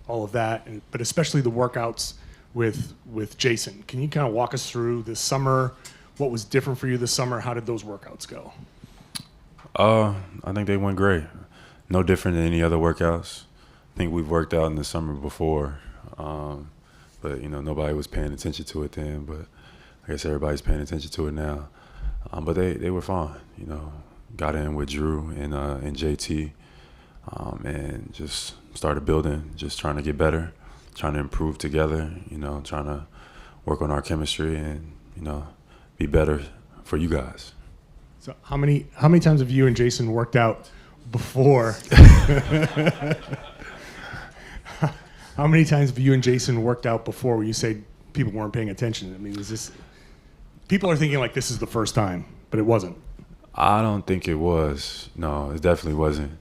all of that, but especially the workouts with Jayson. Can you kind of walk us through this summer? What was different for you this summer? How did those workouts go? I think they went great. No different than any other workouts. I think we've worked out in the summer before, but nobody was paying attention to it then. But I guess everybody's paying attention to it now. But they were fine. Got in with Jrue and JT, and just started building, just trying to get better, trying to improve together. Trying to work on our chemistry and be better for you guys. So how many times have you and Jayson worked out before? How many times have you and Jayson worked out before where you say people weren't paying attention? I mean, people are thinking like this is the first time, but it wasn't. I don't think it was. No, it definitely wasn't.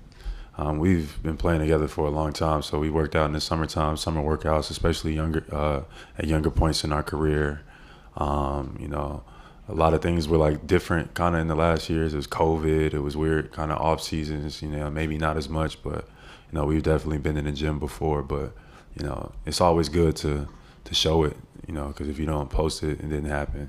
We've been playing together for a long time, so we worked out in the summertime, summer workouts, especially at younger points in our career. A lot of things were like different kind of in the last years. It was COVID. It was weird kind of off seasons, maybe not as much, but, we've definitely been in the gym before. But, it's always good to show it, because if you don't post it, it didn't happen,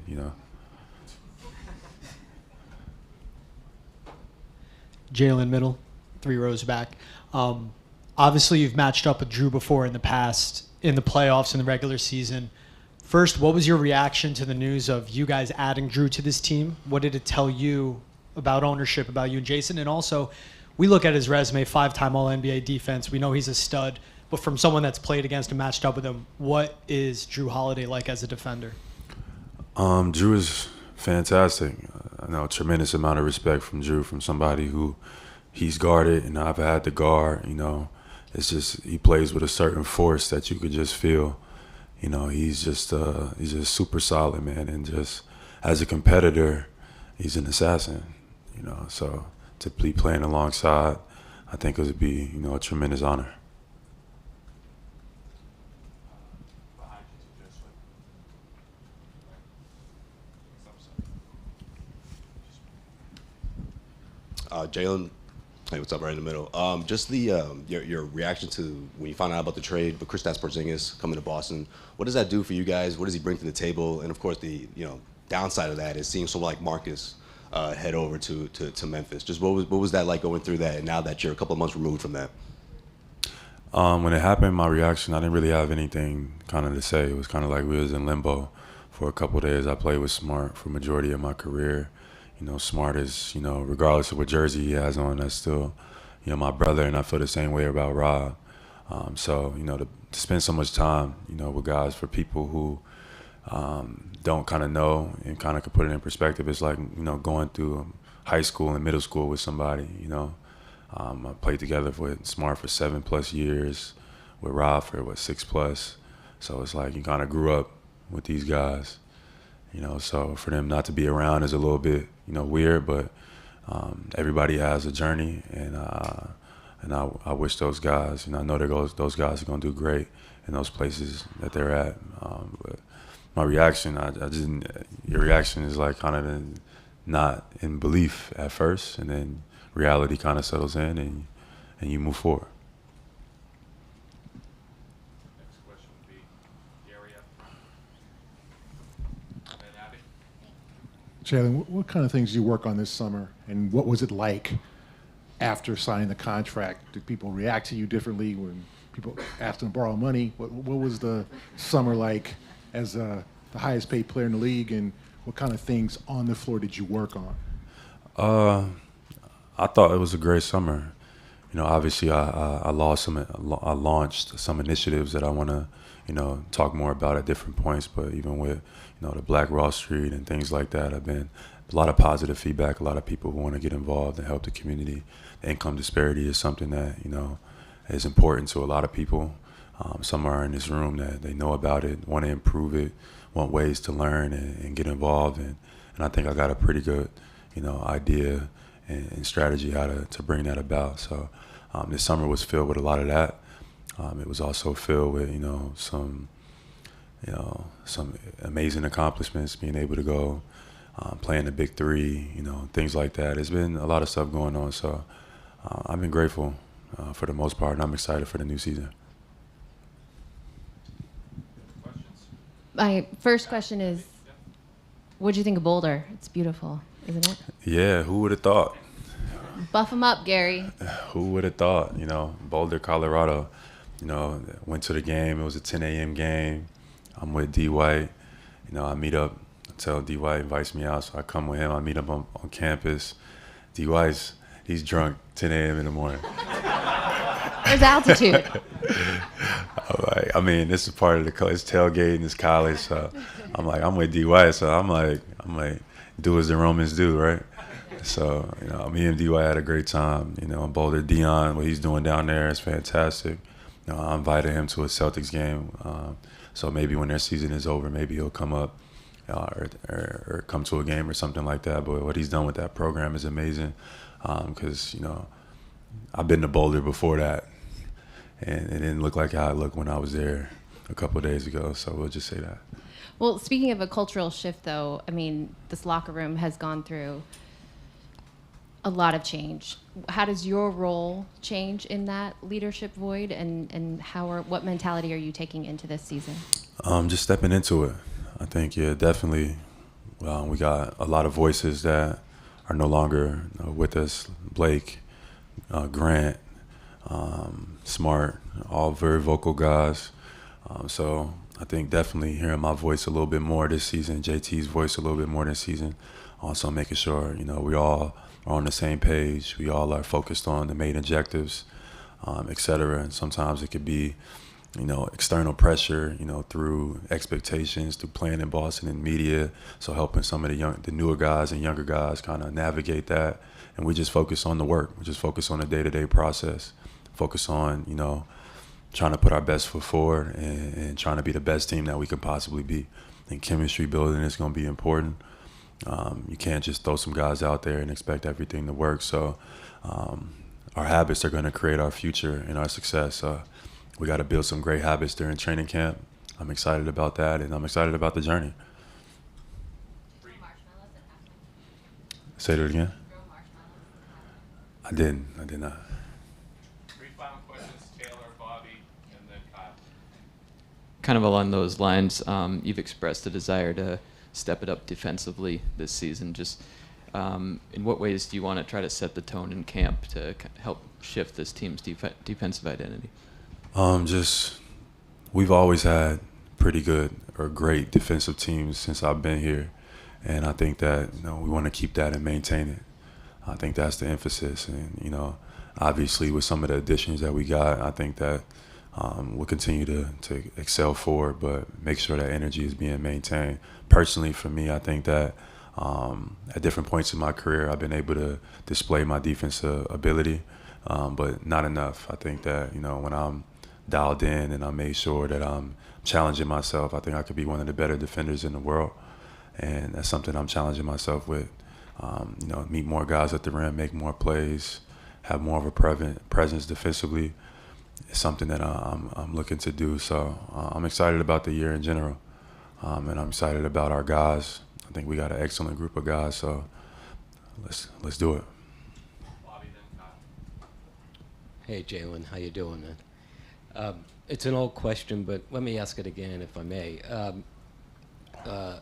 Jaylen, middle, 3 rows back. Obviously, you've matched up with Jrue before in the past, in the playoffs, in the regular season. First, what was your reaction to the news of you guys adding Jrue to this team? What did it tell you about ownership, about you and Jayson? And also, we look at his resume, 5-time All-NBA defense. We know he's a stud. But from someone that's played against and matched up with him, what is Jrue Holiday like as a defender? Jrue is fantastic. I know a tremendous amount of respect from Jrue, from somebody who he's guarded and I've had to guard. It's just he plays with a certain force that you could just feel. He's just super solid, man, and just as a competitor, he's an assassin. So to be playing alongside, I think it would be a tremendous honor. Jaylen, hey, what's up? Right in the middle. Just the your reaction to when you found out about the trade, but Kristaps Porzingis coming to Boston. What does that do for you guys? What does he bring to the table? And of course, the downside of that is seeing someone like Marcus head over to Memphis. Just what was that like going through that? And now that you're a couple of months removed from that. When it happened, my reaction, I didn't really have anything kind of to say. It was kind of like we was in limbo for a couple of days. I played with Smart for majority of my career. Smart is, regardless of what jersey he has on, that's still, my brother, and I feel the same way about Rob. So, to spend so much time, with guys, for people who don't kind of know and kind of can put it in perspective, it's like, going through high school and middle school with somebody, I played together with Smart for 7+ years, with Rob for, 6+. So it's like you kind of grew up with these guys. So for them not to be around is a little bit, weird, but everybody has a journey, and I wish those guys, I know those guys are going to do great in those places that they're at. But my reaction, your reaction is like kind of not in belief at first, and then reality kind of settles in, and you move forward. Jaylen, what kind of things do you work on this summer, and what was it like after signing the contract? Did people react to you differently when people asked them to borrow money? What was the summer like as the highest paid player in the league, and what kind of things on the floor did you work on? I thought it was a great summer. Obviously I launched some initiatives that I want to, talk more about at different points, but even with, the Black Wall Street and things like that, I've been a lot of positive feedback, a lot of people who want to get involved and help the community. The income disparity is something that, is important to a lot of people. Some are in this room that they know about it, want to improve it, want ways to learn and get involved. And I think I got a pretty good, idea and strategy how to bring that about. So this summer was filled with a lot of that. It was also filled with, some amazing accomplishments, being able to go play in the Big Three, things like that. There's been a lot of stuff going on. So I've been grateful for the most part, and I'm excited for the new season. My first question is, what do you think of Boulder? It's beautiful, isn't it? Yeah, who would have thought? Buff them up, Gary. Who would have thought? Boulder, Colorado. Went to the game. It was a 10 a.m. game. I'm with D. White. I meet up until D. White invites me out, so I come with him. I meet up on campus. D. White's, he's drunk 10 a.m. in the morning. There's altitude. This is part of it's tailgating, it's college. So I'm with D. White, so I'm like, do as the Romans do, right? So, me and D. White had a great time. Boulder, Dion, what he's doing down there is fantastic. I invited him to a Celtics game. So maybe when their season is over, maybe he'll come up or come to a game or something like that. But what he's done with that program is amazing. Because, I've been to Boulder before that, and it didn't look like how it looked when I was there a couple of days ago. So we'll just say that. Well, speaking of a cultural shift, though, this locker room has gone through a lot of change. How does your role change in that leadership void, and what mentality are you taking into this season? Just stepping into it. I think, definitely. We got a lot of voices that are no longer with us. Blake, Grant, Smart, all very vocal guys. So I think definitely hearing my voice a little bit more this season, JT's voice a little bit more this season. Also making sure, we all are on the same page. We all are focused on the main objectives, et cetera. And sometimes it could be, external pressure, through expectations, through playing in Boston and media. So helping some of the newer guys and younger guys kind of navigate that. And we just focus on the work. We just focus on the day-to-day process. Focus on, trying to put our best foot forward and trying to be the best team that we can possibly be. I think chemistry building is going to be important. You can't just throw some guys out there and expect everything to work. So our habits are going to create our future and our success. We got to build some great habits during training camp. I'm excited about that, and I'm excited about the journey. Say that again? I did not. Three final questions, Taylor, Bobby, and then Kyle. Kind of along those lines, you've expressed a desire to step it up defensively this season. Just in what ways do you want to try to set the tone in camp to help shift this team's defensive identity? We've always had pretty good or great defensive teams since I've been here. And I think that, we want to keep that and maintain it. I think that's the emphasis. And, obviously with some of the additions that we got, I think that we'll continue to excel forward, but make sure that energy is being maintained. Personally, for me, I think that at different points in my career, I've been able to display my defensive ability, but not enough. I think that, when I'm dialed in and I made sure that I'm challenging myself, I think I could be one of the better defenders in the world. And that's something I'm challenging myself with. Meet more guys at the rim, make more plays, have more of a presence defensively. It's something that I'm looking to do. So I'm excited about the year in general. And I'm excited about our guys. I think we got an excellent group of guys. So let's do it. Bobby, then Kyle. Hey, Jaylen, how you doing, man? It's an old question, but let me ask it again, if I may.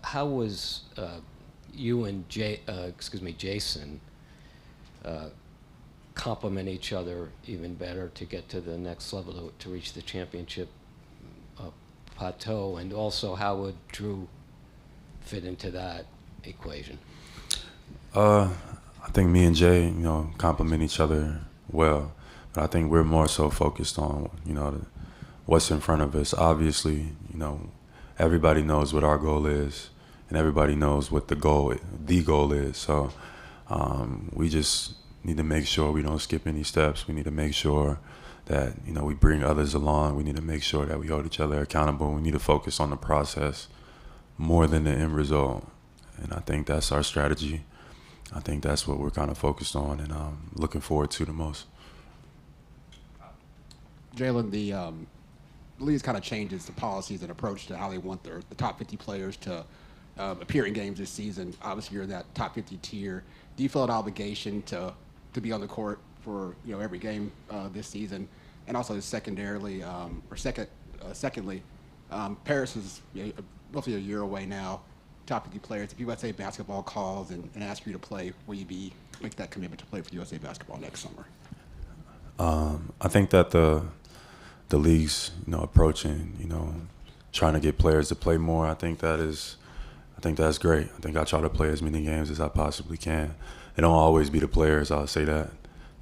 How was you and Jayson complement each other even better to get to the next level to reach the championship plateau? And also, how would Jrue fit into that equation? I think me and Jay, complement each other well. But I think we're more so focused on, what's in front of us. Obviously, everybody knows what our goal is, and everybody knows what the goal is. So we just need to make sure we don't skip any steps. We need to make sure that, we bring others along. We need to make sure that we hold each other accountable. We need to focus on the process more than the end result. And I think that's our strategy. I think that's what we're kind of focused on and looking forward to the most. Jaylen, the league kind of changes the policies and approach to how they want the top 50 players to appear in games this season. Obviously, you're in that top 50 tier. Do you feel an obligation to be on the court for every game this season? And also, secondly, Paris has roughly a year away now, top 50 players, if USA Basketball calls and asks you to play, will you make that commitment to play for USA Basketball next summer? I think that the league's, approaching, trying to get players to play more. I think that's great. I think I try to play as many games as I possibly can. It don't always be the players, I'll say that.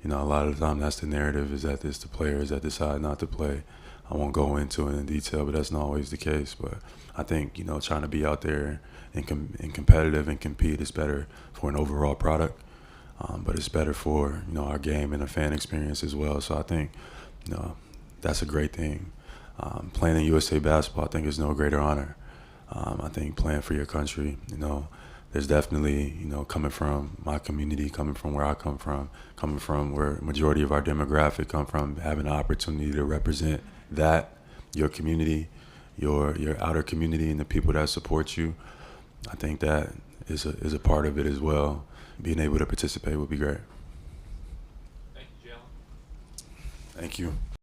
A lot of the time that's the narrative, is that it's the players that decide not to play. I won't go into it in detail, but that's not always the case. But I think, trying to be out there and competitive and compete is better for an overall product. But it's better for, our game and the fan experience as well. So I think, that's a great thing. Playing in USA Basketball, I think, is no greater honor. I think playing for your country, there's definitely, coming from my community, coming from where I come from where the majority of our demographic come from, having the opportunity to represent that, your community, your outer community, and the people that support you. I think that is a part of it as well. Being able to participate would be great. Thank you, Jaylen. Thank you.